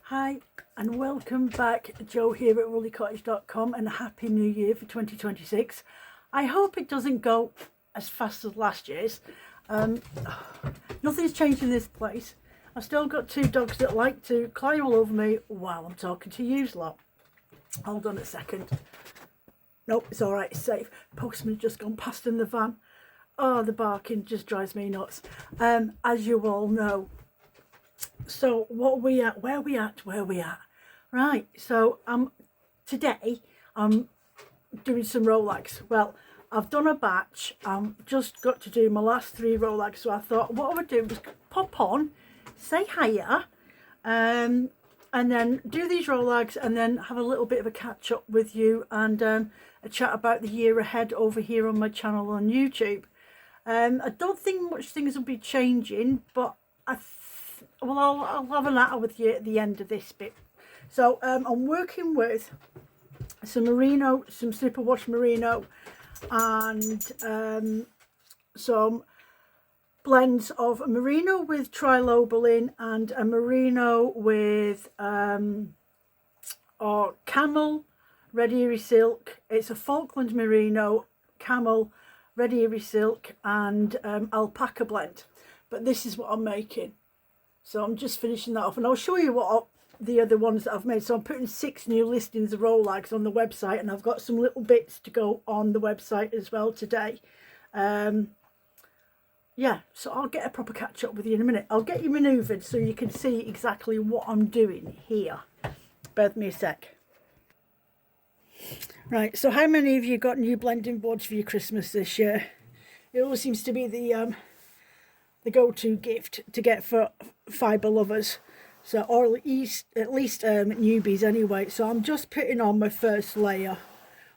Hi and welcome back. Joe here at woollycottage.com, and a happy new year for 2026. I hope it doesn't go as fast as last year's. Nothing's changed in this place. I've still got two dogs that like to climb all over me while I'm talking to you lot. Hold on a second. Nope, it's alright, it's safe. Postman's just gone past in the van. Oh, the barking just drives me nuts. As you all know. So what are we at? Where are we at? Right, so today I'm doing some Rolags. Well, I've done a batch. Just got to do my last 3 Rolags, so I thought what I would do was pop on, say hiya, and then do these Rolags and then have a little bit of a catch up with you and a chat about the year ahead over here on my channel on YouTube. I don't think much things will be changing, but I'll have a natter with you at the end of this bit. So I'm working with some merino, some superwash merino, and some blends of a merino with trilobelin and a merino with or camel red eerie silk. It's a Falkland merino, camel red eerie silk and alpaca blend, but this is what I'm making. So I'm just finishing that off, and I'll show you what the other ones that I've made. So I'm putting 6 new listings of Rolags on the website, and I've got some little bits to go on the website as well today. Yeah, so I'll get a proper catch up with you in a minute. I'll get you manoeuvred so you can see exactly what I'm doing here. Bear with me a sec. Right, so how many of you got new blending boards for your Christmas this year? It always seems to be the go-to gift to get for fibre lovers, so or at least newbies anyway. So I'm just putting on my first layer,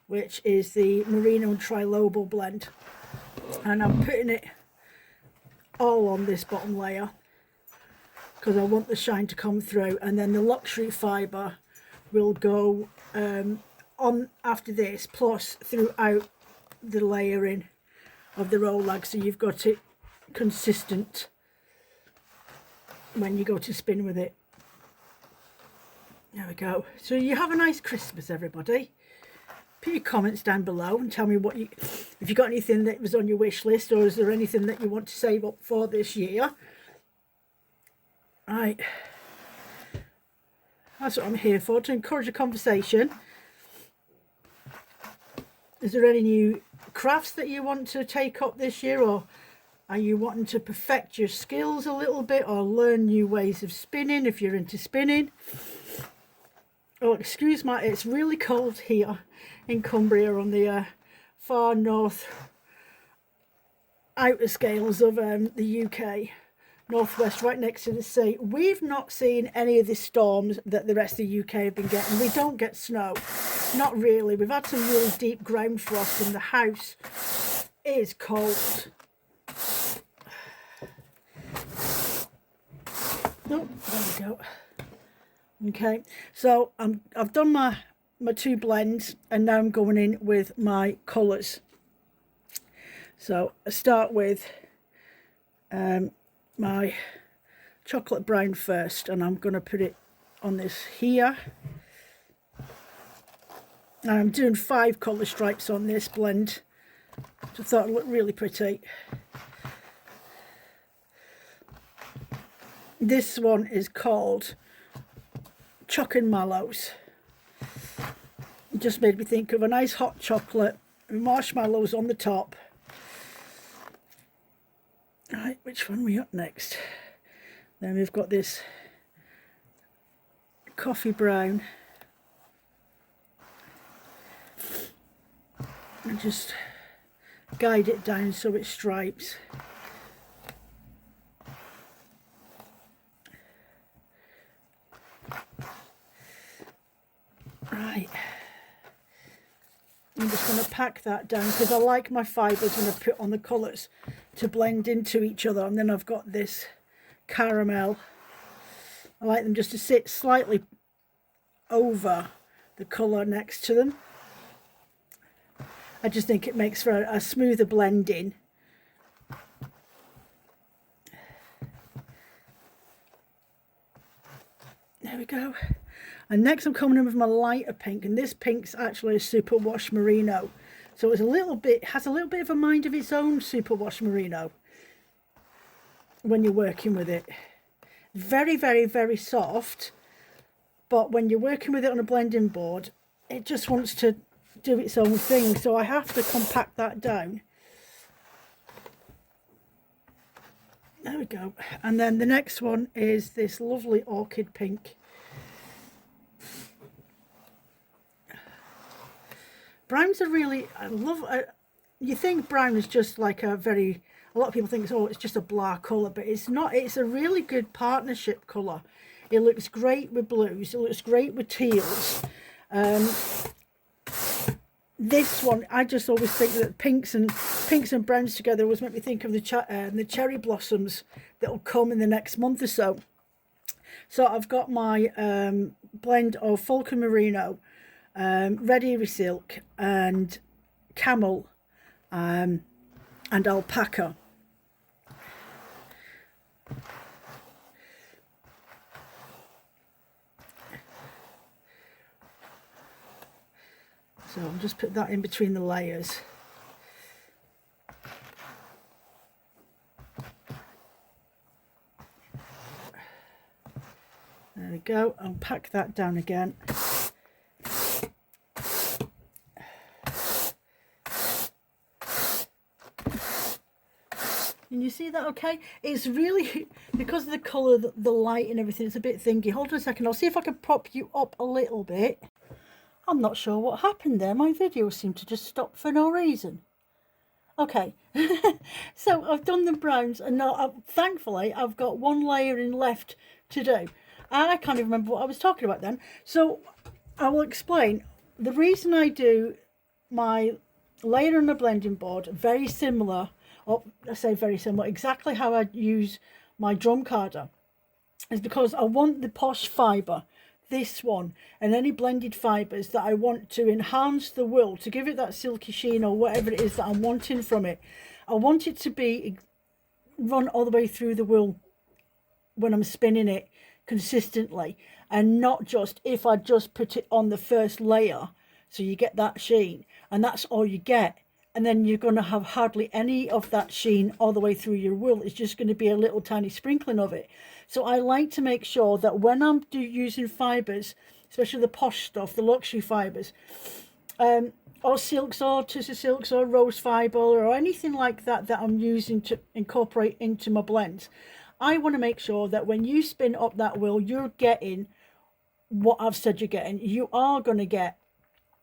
which is the merino and trilobal blend, and I'm putting it all on this bottom layer because I want the shine to come through, and then the luxury fibre will go on after this, plus throughout the layering of the Rolag, so you've got it consistent when you go to spin with it. There we go. So you have a nice Christmas, everybody. Put your comments down below and tell me what if you got anything that was on your wish list, or is there anything that you want to save up for this year. Right, that's what I'm here for, to encourage a conversation. Is there any new crafts that you want to take up this year, or are you wanting to perfect your skills a little bit, or learn new ways of spinning if you're into spinning? Oh, excuse my, it's really cold here in Cumbria on the far north outer scales of the UK, northwest, right next to the sea. We've not seen any of the storms that the rest of the UK have been getting. We don't get snow, not really. We've had some really deep ground frost, and the house is cold. Oh, there we go. Okay, so I've done my 2 blends, and now I'm going in with my colours. So I start with my chocolate brown first, and I'm going to put it on this here. And I'm doing 5 colour stripes on this blend, so I thought it looked really pretty. This one is called Choc and Mallows. It just made me think of a nice hot chocolate with marshmallows on the top. Right, which one are we up next? Then we've got this coffee brown. And just guide it down so it stripes. Right, I'm just going to pack that down because I like my fibres when I put on the colours to blend into each other. And then I've got this caramel. I like them just to sit slightly over the colour next to them. I just think it makes for a smoother blending. There we go. And next I'm coming in with my lighter pink, and this pink's actually a superwash merino. So it's a little bit, has a little bit of a mind of its own, superwash merino, when you're working with it. Very, very, very soft, but when you're working with it on a blending board, it just wants to do its own thing. So I have to compact that down. There we go. And then the next one is this lovely orchid pink. Browns are really, I love, you think brown is just like a lot of people think, oh, it's just a blah colour, but it's not. It's a really good partnership colour. It looks great with blues, it looks great with teals. This one, I just always think that pinks and browns together always make me think of the cherry blossoms that will come in the next month or so. So I've got my blend of Falcon Merino, Red Eerie Silk, and Camel, and Alpaca. So I'll just put that in between the layers. There we go. I'll pack that down again. Can you see that okay? It's really, because of the colour, the light and everything, it's a bit thingy. Hold on a second, I'll see if I can prop you up a little bit. I'm not sure what happened there. My video seemed to just stop for no reason. Okay, so I've done the browns, and now thankfully I've got one layering left to do. And I can't even remember what I was talking about then. So I will explain. The reason I do my layer on the blending board very similar, or I say very similar, exactly how I use my drum carder, is because I want the posh fibre, this one, and any blended fibres that I want to enhance the wool, to give it that silky sheen or whatever it is that I'm wanting from it. I want it to be run all the way through the wool when I'm spinning it consistently, and not just if I just put it on the first layer, so you get that sheen and that's all you get, and then you're going to have hardly any of that sheen all the way through your wool. It's just going to be a little tiny sprinkling of it. So I like to make sure that when I'm using fibres, especially the posh stuff, the luxury fibres, or silks or tissue silks or rose fibre or anything like that that I'm using to incorporate into my blends, I want to make sure that when you spin up that wool, you're getting what I've said you're getting. You are going to get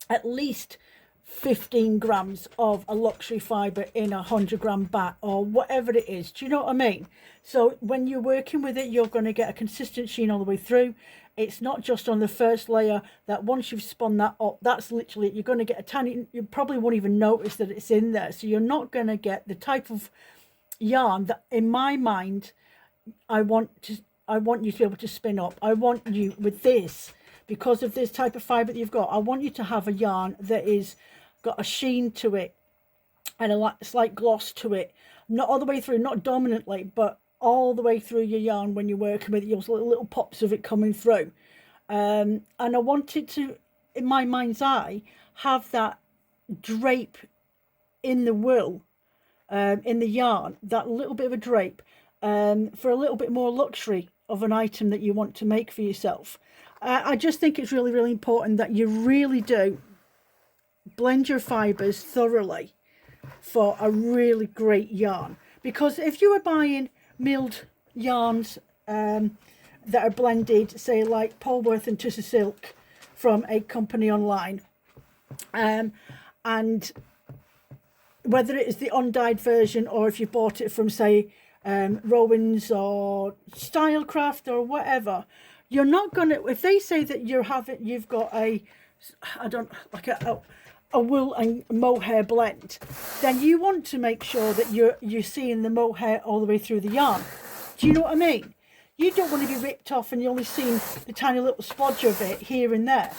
at least 15 grams of a luxury fibre in a 100-gram bat or whatever it is. Do you know what I mean? So when you're working with it, you're going to get a consistent sheen all the way through. It's not just on the first layer, that once you've spun that up, that's literally it. You're going to get a tiny, you probably won't even notice that it's in there. So you're not going to get the type of yarn that, in my mind, I want you to be able to spin up. I want you with this, because of this type of fibre that you've got, I want you to have a yarn that is got a sheen to it and a slight gloss to it, not all the way through, not dominantly, but all the way through your yarn. When you're working with it, you'll see little pops of it coming through, and I want it to, in my mind's eye, have that drape in the wool, in the yarn, that little bit of a drape, for a little bit more luxury of an item that you want to make for yourself. I just think it's really, really important that you really do blend your fibres thoroughly for a really great yarn. Because if you are buying milled yarns that are blended, say like Polworth and Tussah Silk from a company online, and whether it is the undyed version or if you bought it from, say, Rowan's or Stylecraft or whatever, you're not gonna, if they say that you've got a wool and mohair blend, then you want to make sure that you're seeing the mohair all the way through the yarn. Do you know what I mean? You don't want to be ripped off and you're only seeing the tiny little splodge of it here and there.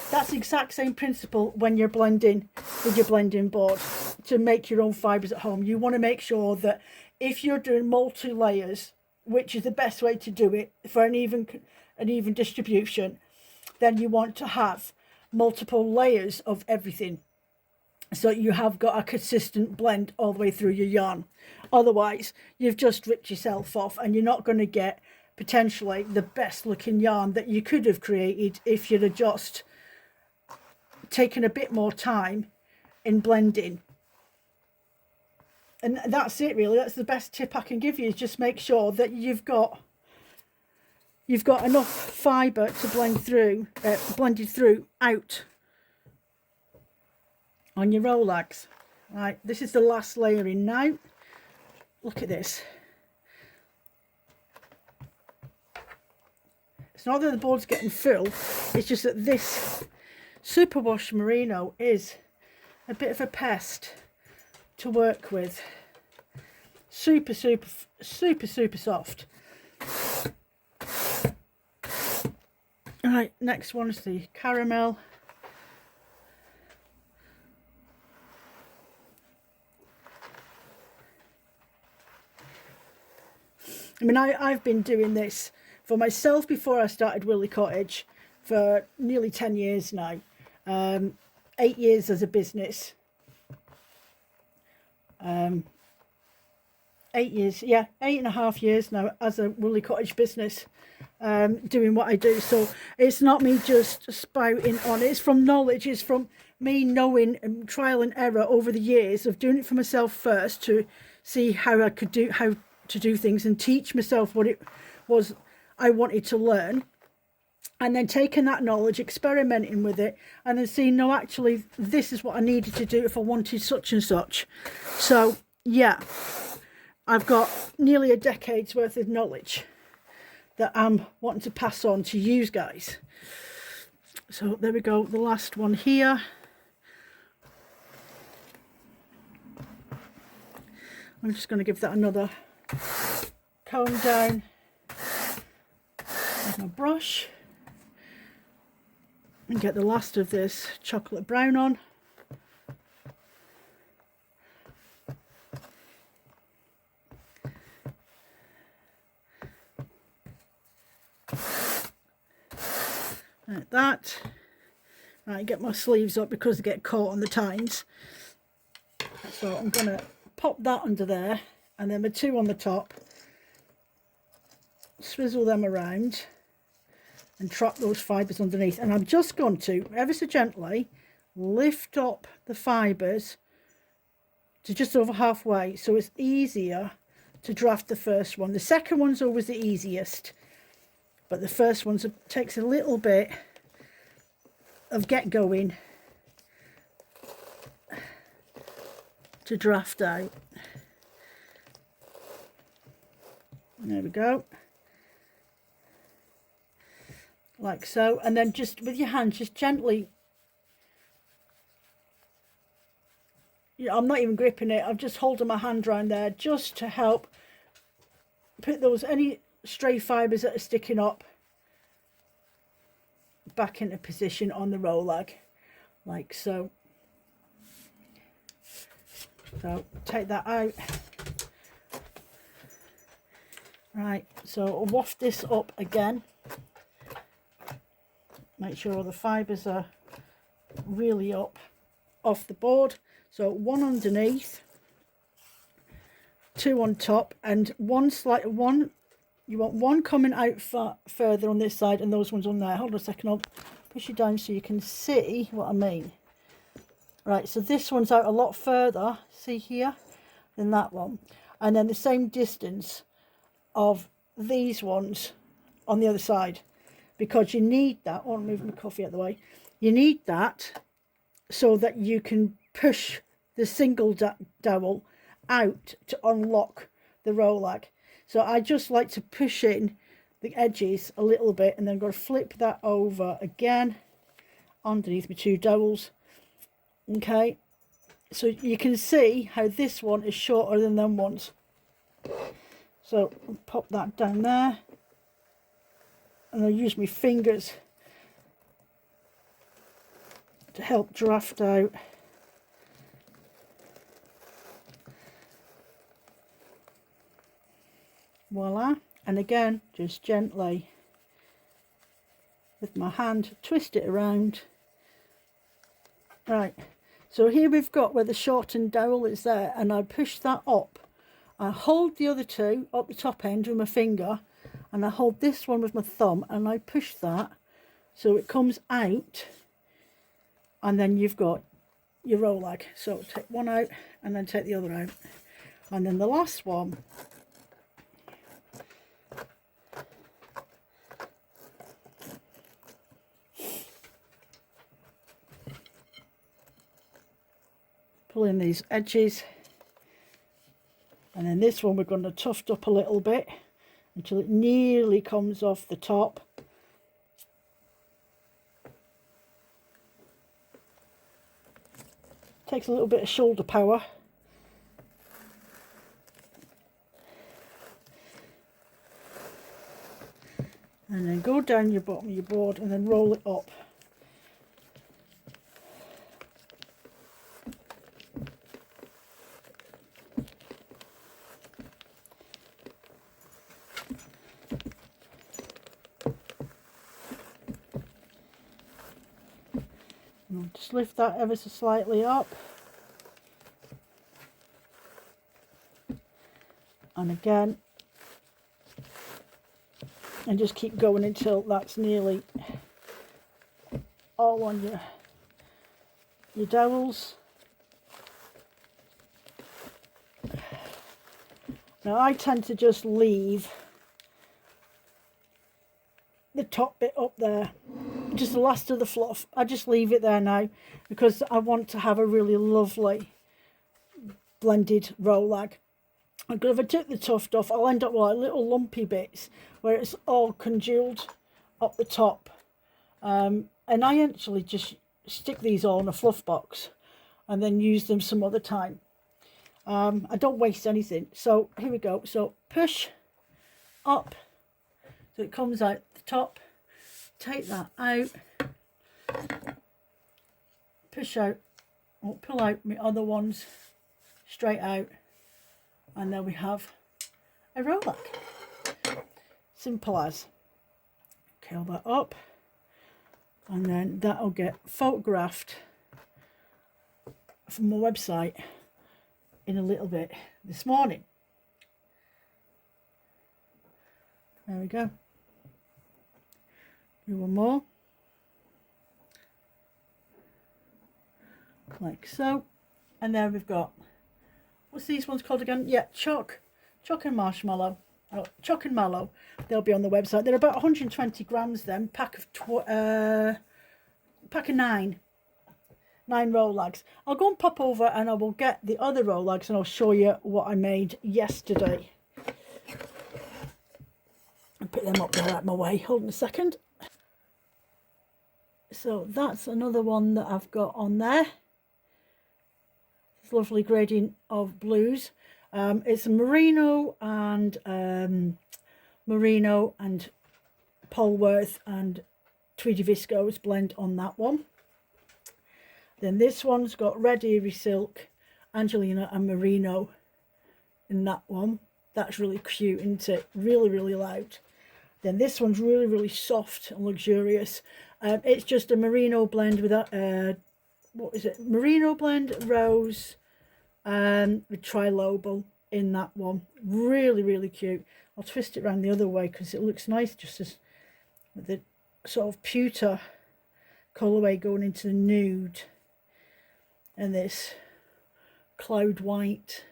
That's the exact same principle when you're blending with your blending board to make your own fibres at home. You want to make sure that if you're doing multi-layers, which is the best way to do it for an even an even distribution, then you want to have multiple layers of everything, so you have got a consistent blend all the way through your yarn. Otherwise, you've just ripped yourself off, and you're not going to get potentially the best looking yarn that you could have created if you'd have just taken a bit more time in blending. And that's it really. That's the best tip I can give you, is just make sure that you've got enough fibre to blend through, blended through out on your Rolags. Right, this is the last layer in now. Look at this. It's not that the board's getting full, it's just that this superwash merino is a bit of a pest to work with. Super soft. Right, next one is the caramel. I mean, I've been doing this for myself before I started Willy Cottage for nearly 10 years now. 8 years as a business. 8 years, yeah, 8.5 years now as a Willy Cottage business, doing what I do. So it's not me just spouting on. It's from knowledge. It's from me knowing and trial and error over the years of doing it for myself first, to see how I could do, how to do things, and teach myself what it was I wanted to learn, and then taking that knowledge, experimenting with it, and then seeing, no, actually this is what I needed to do if I wanted such and such. So yeah, I've got nearly a decade's worth of knowledge that I'm wanting to pass on to you guys. So there we go, the last one here. I'm just going to give that another comb down with my brush and get the last of this chocolate brown on. Like that. Right, get my sleeves up because they get caught on the tines. So I'm going to pop that under there, and then the two on the top, swizzle them around and trap those fibres underneath. And I'm just going to ever so gently lift up the fibres to just over halfway, so it's easier to draft the first one. The second one's always the easiest, but the first one takes a little bit of get going to draft out. There we go, like so. And then just with your hands, just gently, I'm not even gripping it, I'm just holding my hand around there just to help put those, any stray fibres that are sticking up, back into position on the Rolag, like so. So take that out. Right, so I'll waft this up again, make sure all the fibres are really up off the board. So one underneath, two on top, and one, you want one coming out further on this side and those ones on there. Hold on a second, I'll push it down so you can see what I mean. Right, so this one's out a lot further, see here, than that one. And then the same distance of these ones on the other side, because you need that. Oh, I'm moving my coffee out of the way. You need that so that you can push the single dowel out to unlock the Rolag. So I just like to push in the edges a little bit, and then I'm going to flip that over again underneath my two dowels. Okay, so you can see how this one is shorter than them ones. So I'll pop that down there, and I'll use my fingers to help draft out. Voila. And again, just gently with my hand, twist it around. Right, so here we've got where the shortened dowel is there, and I push that up. I hold the other two up the top end with my finger, and I hold this one with my thumb, and I push that so it comes out, and then you've got your Rolag. So take one out and then take the other out, and then the last one, pull in these edges, and then this one we're going to tuft up a little bit until it nearly comes off the top. Takes a little bit of shoulder power. And then go down your bottom of your board and then roll it up. And just lift that ever so slightly up. And again, and just keep going until that's nearly all on your dowels. Now I tend to just leave the top bit up there, just the last of the fluff. I just leave it there now because I want to have a really lovely blended Rolag. Because if I took the tuft off, I'll end up with like little lumpy bits where it's all congealed up the top. And I actually just stick these all in a fluff box and then use them some other time. I don't waste anything. So here we go. So push up so it comes out the top. Take that out. Push out, or pull out my other ones straight out. And there we have a Rolag. Simple as. Curl that up, and then that'll get photographed from my website in a little bit this morning. There we go. Do one more. Like so. And there we've got, what's these ones called again? Yeah, choc and marshmallow. Oh, choc and mallow. They'll be on the website. They're about 120 grams then. Pack of 9 Rolags. I'll go and pop over and I will get the other Rolags and I'll show you what I made yesterday. And put them up there out my way. Hold on a second. So that's another one that I've got on there. This lovely gradient of blues. It's a merino and Polworth and Tweedy Viscose blend on that one. Then this one's got red Erie silk, Angelina and merino in that one. That's really cute, isn't it? Really, really loud. Then this one's really, really soft and luxurious. It's just a merino blend with a, what is it? Merino blend, rose, with trilobal in that one. Really, really cute. I'll twist it around the other way because it looks nice, just as with the sort of pewter colourway going into the nude. And this cloud white.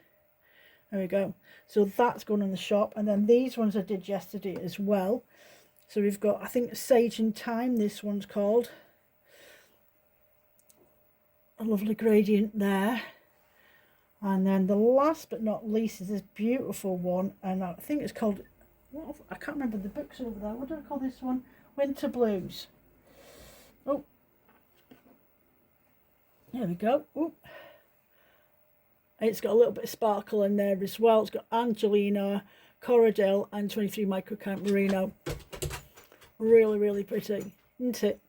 There we go. So that's going in the shop. And then these ones I did yesterday as well. So we've got, I think, Sage and Thyme, this one's called. A lovely gradient there. And then the last but not least is this beautiful one. And I think it's called, what, I can't remember the books over there. What do I call this one? Winter Blues. Oh. There we go. Ooh. It's got a little bit of sparkle in there as well. It's got Angelina, Corradell and 23 microcount merino. Really, really pretty, isn't it?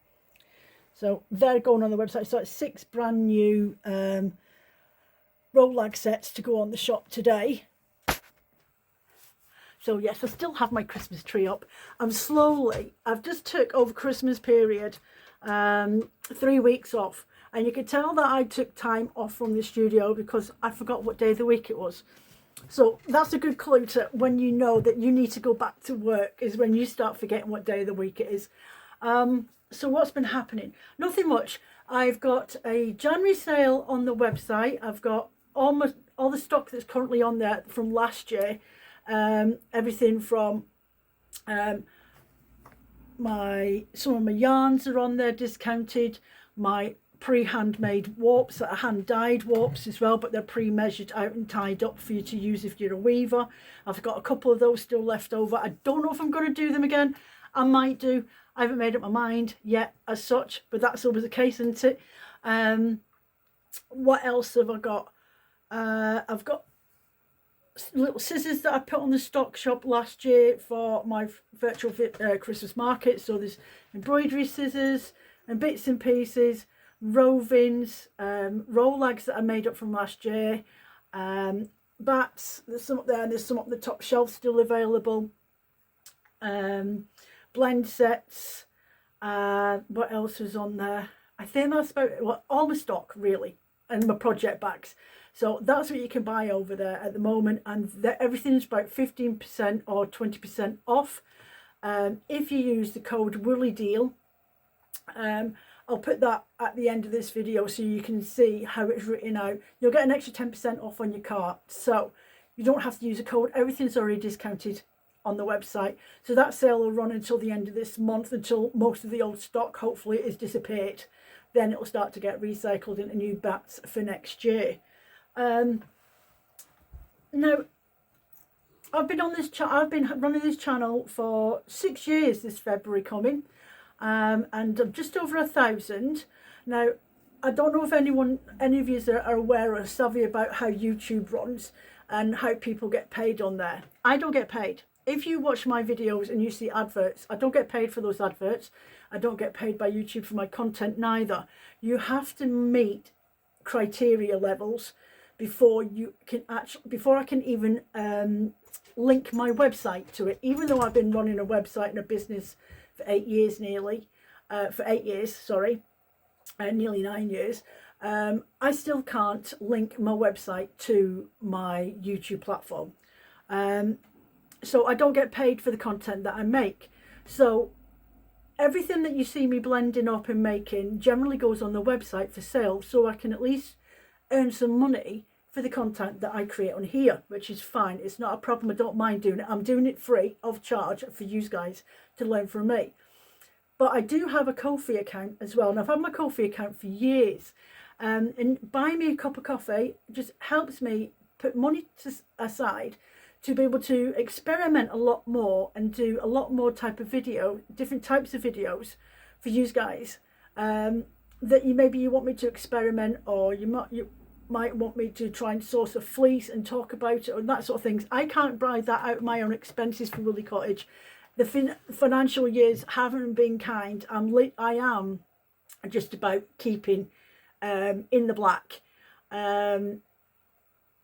So they're going on the website. So it's 6 brand new Rolag sets to go on the shop today. So yes, I still have my Christmas tree up. I've just took over Christmas period 3 weeks off, and you could tell that I took time off from the studio because I forgot what day of the week it was. So that's a good clue to when you know that you need to go back to work, is when you start forgetting what day of the week it is. So what's been happening? Nothing much. I've got a January sale on the website. I've got almost all the stock that's currently on there from last year. Everything from some of my yarns are on there discounted. My pre-handmade warps that are hand-dyed warps as well, but they're pre-measured out and tied up for you to use if you're a weaver. I've got a couple of those still left over. I don't know if I'm going to do them again. I might do. I haven't made up my mind yet as such, but that's always the case, isn't it? What else have I got? I've got little scissors that I put on the stock shop last year for my virtual Christmas market. So there's embroidery scissors and bits and pieces, rovings, Rolags that I made up from last year, bats, there's some up there, and there's some up the top shelf still available, blend sets, what else was on there? I think that's about all my stock really, and my project bags. So that's what you can buy over there at the moment, and everything's about 15% or 20% off. If you use the code Woolly Deal, I'll put that at the end of this video so you can see how it's written out. You'll get an extra 10% off on your cart, so you don't have to use a code. Everything's already discounted on the website. So that sale will run until the end of this month, until most of the old stock hopefully is disappeared. Then it'll start to get recycled into new bats for next year. Now, I've been running this channel for 6 years this February coming, and I'm just over 1,000 now. I don't know if any of you are aware or savvy about how YouTube runs and how people get paid on there. I don't get paid. If you watch my videos and you see adverts, I don't get paid for those adverts. I don't get paid by YouTube for my content neither. You have to meet criteria levels before I can even link my website to it. Even though I've been running a website and a business for 8 years nearly, nearly 9 years, I still can't link my website to my YouTube platform. So I don't get paid for the content that I make. So everything that you see me blending up and making generally goes on the website for sale, so I can at least earn some money for the content that I create on here, which is fine. It's not a problem. I don't mind doing it. I'm doing it free of charge for you guys to learn from me. But I do have a Ko-fi account as well, and I've had my Ko-fi account for years. And buying me a cup of coffee just helps me put money aside to be able to experiment a lot more and do a lot more different types of videos for you guys, that maybe you want me to experiment, or you might want me to try and source a fleece and talk about it, or that sort of things. I can't buy that out of my own expenses for Woolly Cottage. The financial years haven't been kind. I am just about keeping in the black.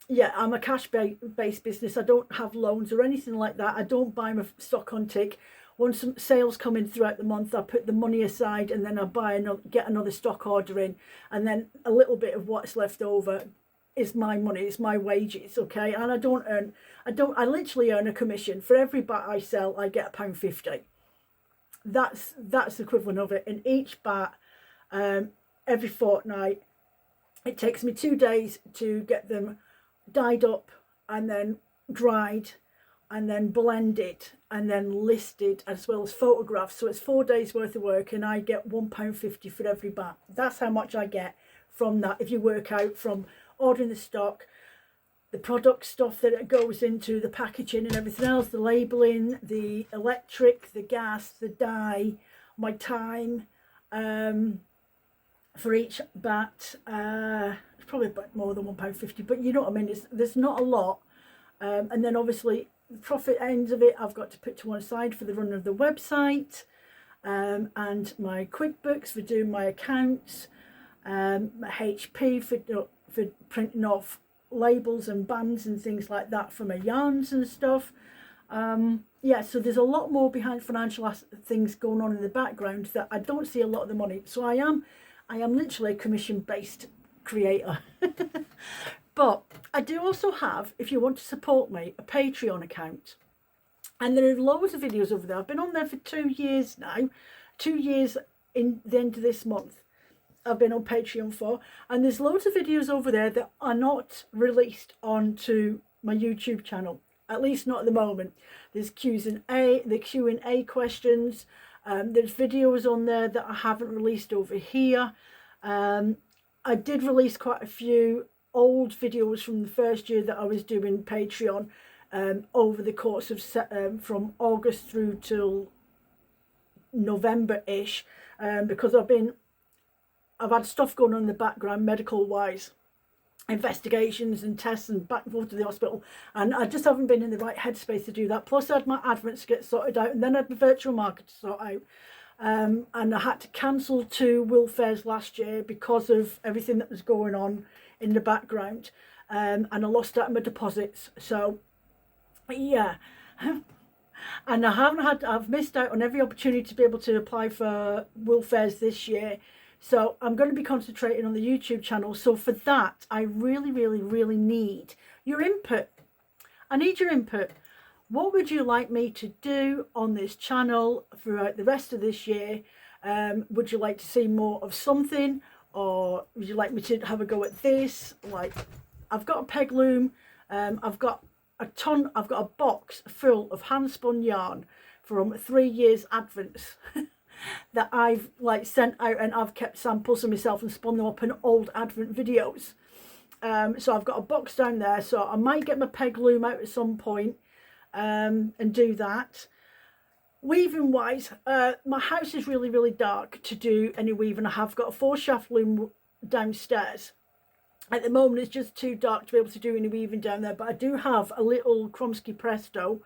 Yeah, I'm a cash-based business. I don't have loans or anything like that. I don't buy my stock on tick. Once some sales come in throughout the month, I put the money aside, and then I get another stock order in, and then a little bit of what's left over is my money. It's my wages, okay? And I literally earn a commission for every bat I sell. I get £1.50. That's the equivalent of it. And each bat, every fortnight, it takes me 2 days to get them dyed up and then dried and then blended and then listed, as well as photographs. So it's 4 days worth of work, and I get £1.50 for every bat. That's how much I get from that. If you work out from ordering the stock, the product stuff that it goes into, the packaging and everything else, the labelling, the electric, the gas, the dye, my time for each bat, it's probably about more than £1.50, but you know what I mean, there's not a lot. And then obviously the profit ends of it I've got to put to one side for the run of the website, and my QuickBooks for doing my accounts, my HP for printing off labels and bands and things like that for my yarns and stuff, Yeah, so there's a lot more behind financial things going on in the background that I don't see a lot of the money. So I am literally a commission based creator. But I do also have, if you want to support me, a Patreon account. And there are loads of videos over there. I've been on there for 2 years now. 2 years in the end of this month I've been on Patreon for. And there's loads of videos over there that are not released onto my YouTube channel. At least not at the moment. There's the Q&A questions. There's videos on there that I haven't released over here. I did release quite a few old videos from the first year that I was doing Patreon over the course of from August through till November-ish, because I've had stuff going on in the background medical wise, investigations and tests and back and forth to the hospital, and I just haven't been in the right headspace to do that. Plus I had my adverts to get sorted out, and then I had the virtual market to sort out, and I had to cancel 2 Will Fairs last year because of everything that was going on in the background, and I lost out on my deposits. So yeah. And I've missed out on every opportunity to be able to apply for Will Fairs this year. So I'm going to be concentrating on the YouTube channel. So for that, I really, really, really need your input. I need your input. What would you like me to do on this channel throughout the rest of this year? Would you like to see more of something? Or would you like me to have a go at this? Like, I've got a peg loom. I've got a box full of hand spun yarn from 3 years advents that I've sent out, and I've kept samples of myself and spun them up in old advent videos. So I've got a box down there, so I might get my peg loom out at some point and do that. Weaving wise, my house is really, really dark to do any weaving. I have got a 4-shaft loom downstairs. At the moment it's just too dark to be able to do any weaving down there, but I do have a little Kromsky Presto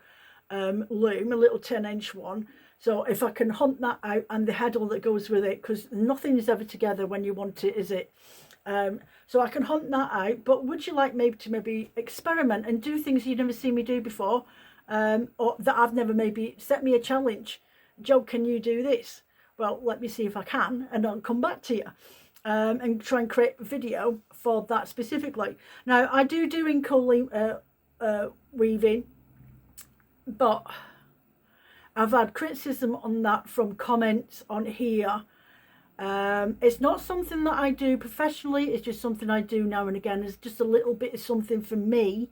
loom, a little 10-inch one. So if I can hunt that out, and the heddle that goes with it, because nothing is ever together when you want it, is it? So I can hunt that out. But would you like maybe to experiment and do things you've never seen me do before, or that I've never, maybe set me a challenge? Jo, can you do this? Well, let me see if I can, and I'll come back to you. And try and create a video for that specifically. Now I do inkle weaving, but I've had criticism on that from comments on here. It's not something that I do professionally, it's just something I do now and again. It's just a little bit of something for me.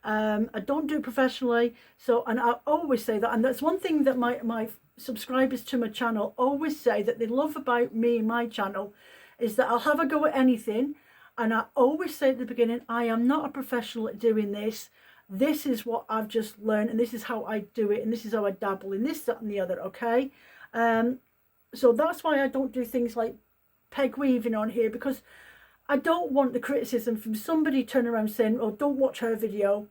I don't do it professionally, so, and I always say that, and that's one thing that my subscribers to my channel always say that they love about me and my channel, is that I'll have a go at anything, and I always say at the beginning, I am not a professional at doing this. This is what I've just learned, and this is how I do it, and this is how I dabble in this, that and the other, okay? So that's why I don't do things like peg weaving on here, because I don't want the criticism from somebody turning around saying, oh, don't watch her video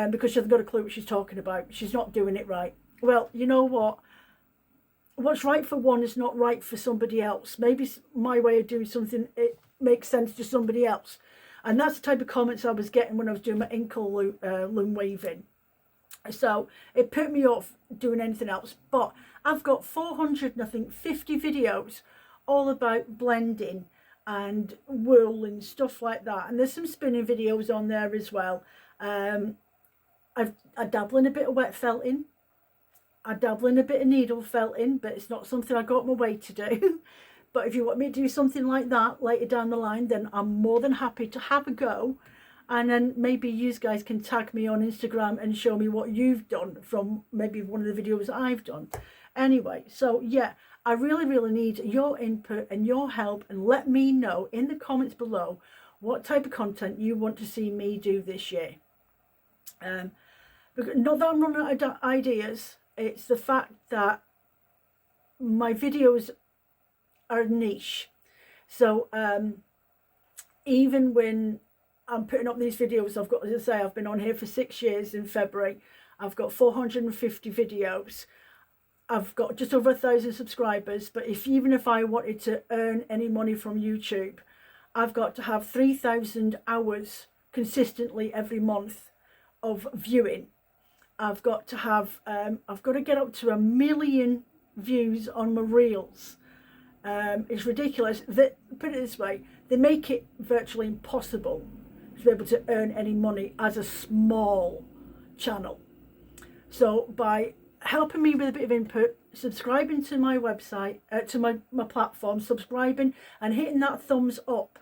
because she hasn't got a clue what she's talking about. She's not doing it right. Well, you know what? What's right for one is not right for somebody else. Maybe my way of doing something, it makes sense to somebody else. And that's the type of comments I was getting when I was doing my inkle loom weaving. So it put me off doing anything else. But I've got 450 videos all about blending and wool and stuff like that. And there's some spinning videos on there as well. I dabble in a bit of wet felting. I dabble in a bit of needle felting, but it's not something I got my way to do. But if you want me to do something like that later down the line, then I'm more than happy to have a go. And then maybe you guys can tag me on Instagram and show me what you've done from maybe one of the videos I've done. Anyway, so yeah, I really, really need your input and your help, and let me know in the comments below what type of content you want to see me do this year. Not that I'm running out of ideas. It's the fact that my videos are niche. So even when I'm putting up these videos, I've got, as I say, I've been on here for 6 years in February. I've got 450 videos. I've got just over 1,000 subscribers. But even if I wanted to earn any money from YouTube, I've got to have 3,000 hours consistently every month of viewing. I've got to have, I've got to get up to 1 million views on my reels. It's ridiculous. Put it this way, they make it virtually impossible to be able to earn any money as a small channel. So by helping me with a bit of input, subscribing to my website, to my platform, subscribing and hitting that thumbs up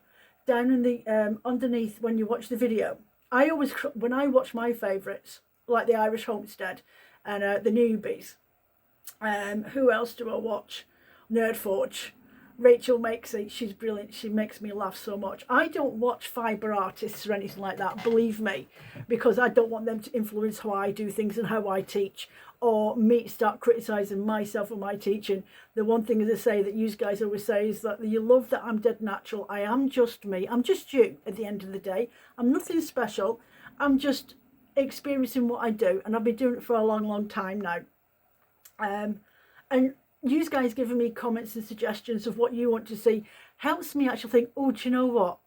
down in the underneath when you watch the video. I always, when I watch my favourites, like the Irish Homestead and the Newbies, who else do I watch? Nerdforge. Rachel Makesy, she's brilliant. She makes me laugh so much. I don't watch fibre artists or anything like that, believe me, because I don't want them to influence how I do things and how I teach, or me start criticising myself and my teaching. The one thing, as I say, that you guys always say is that you love that I'm dead natural. I am just me. I'm just you at the end of the day. I'm nothing special. I'm just experiencing what I do, and I've been doing it for a long, long time now. And you guys giving me comments and suggestions of what you want to see helps me actually think, oh, do you know what?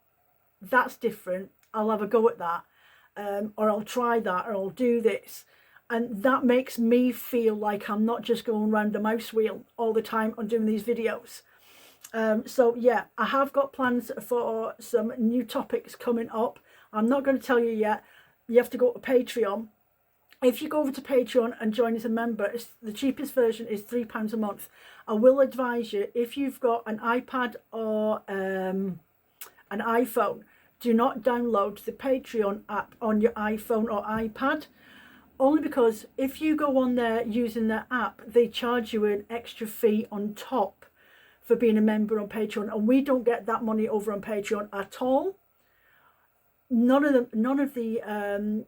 That's different. I'll have a go at that. Or I'll try that, or I'll do this. And that makes me feel like I'm not just going around the mouse wheel all the time on doing these videos. So yeah, I have got plans for some new topics coming up. I'm not going to tell you yet. You have to go to Patreon. If you go over to Patreon and join as a member, the cheapest version is £3 a month. I will advise you, if you've got an iPad or an iPhone, do not download the Patreon app on your iPhone or iPad. Only because if you go on there using their app, they charge you an extra fee on top for being a member on Patreon. And we don't get that money over on Patreon at all. None of the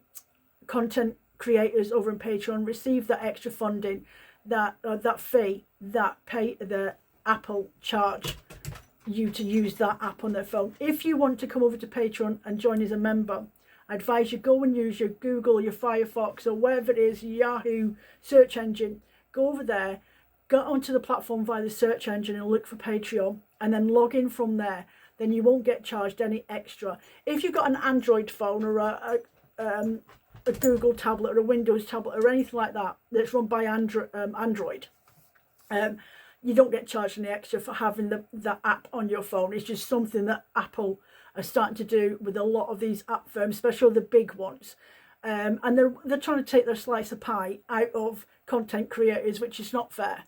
content creators over on Patreon receive that extra funding, that fee that the Apple charge you to use that app on their phone. If you want to come over to Patreon and join as a member, I advise you go and use your Google, your Firefox, or wherever it is, Yahoo search engine. Go over there, go onto the platform via the search engine and look for Patreon, and then log in from there. Then you won't get charged any extra. If you've got an Android phone or a Google tablet or a Windows tablet or anything like that that's run by Android, you don't get charged any extra for having the app on your phone. It's just something that Apple are starting to do with a lot of these app firms, especially the big ones, and they're trying to take their slice of pie out of content creators, which is not fair.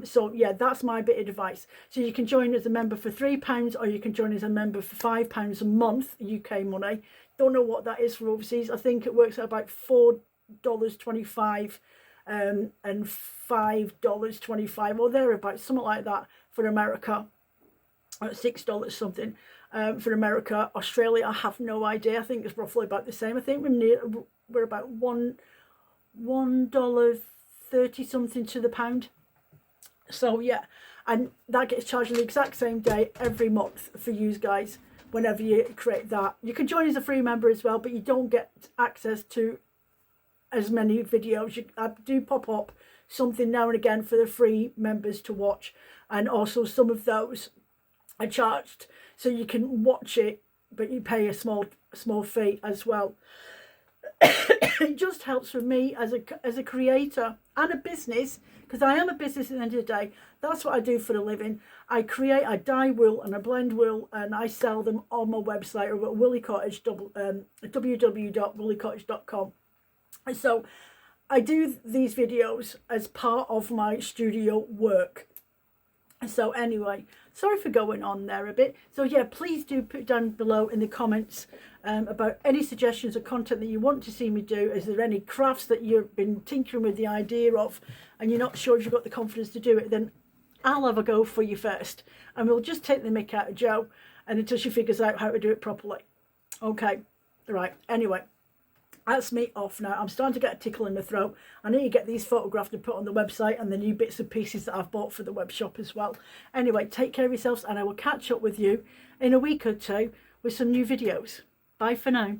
So yeah, that's my bit of advice. So you can join as a member for £3, or you can join as a member for £5 a month, UK money. Don't know what that is for overseas. I think it works out about $4.25 and $5.25 or thereabouts, something like that for America. $6 something for America. Australia, I have no idea. I think it's roughly about the same. I think we're about $1.30 something to the pound. So yeah, and that gets charged on the exact same day every month for you guys. Whenever you create that, you can join as a free member as well, but you don't get access to as many videos. I do pop up something now and again for the free members to watch, and also some of those are charged, so you can watch it, but you pay a small fee as well. It just helps for me as a creator and a business, because I am a business at the end of the day. That's what I do for a living. I create, I dye wool and I blend wool, and I sell them on my website over at Woolly Cottage, www.woollycottage.com. And so I do these videos as part of my studio work. So anyway, sorry for going on there a bit. So yeah, please do put down below in the comments about any suggestions or content that you want to see me do. Is there any crafts that you've been tinkering with the idea of and you're not sure if you've got the confidence to do it? Then I'll have a go for you first, and we'll just take the mick out of Jo and until she figures out how to do it properly. Okay, right, anyway, that's me off now. I'm starting to get a tickle in my throat. I need to get these photographed and put on the website, and the new bits and pieces that I've bought for the web shop as well. Anyway, take care of yourselves, and I will catch up with you in a week or two with some new videos. Bye for now.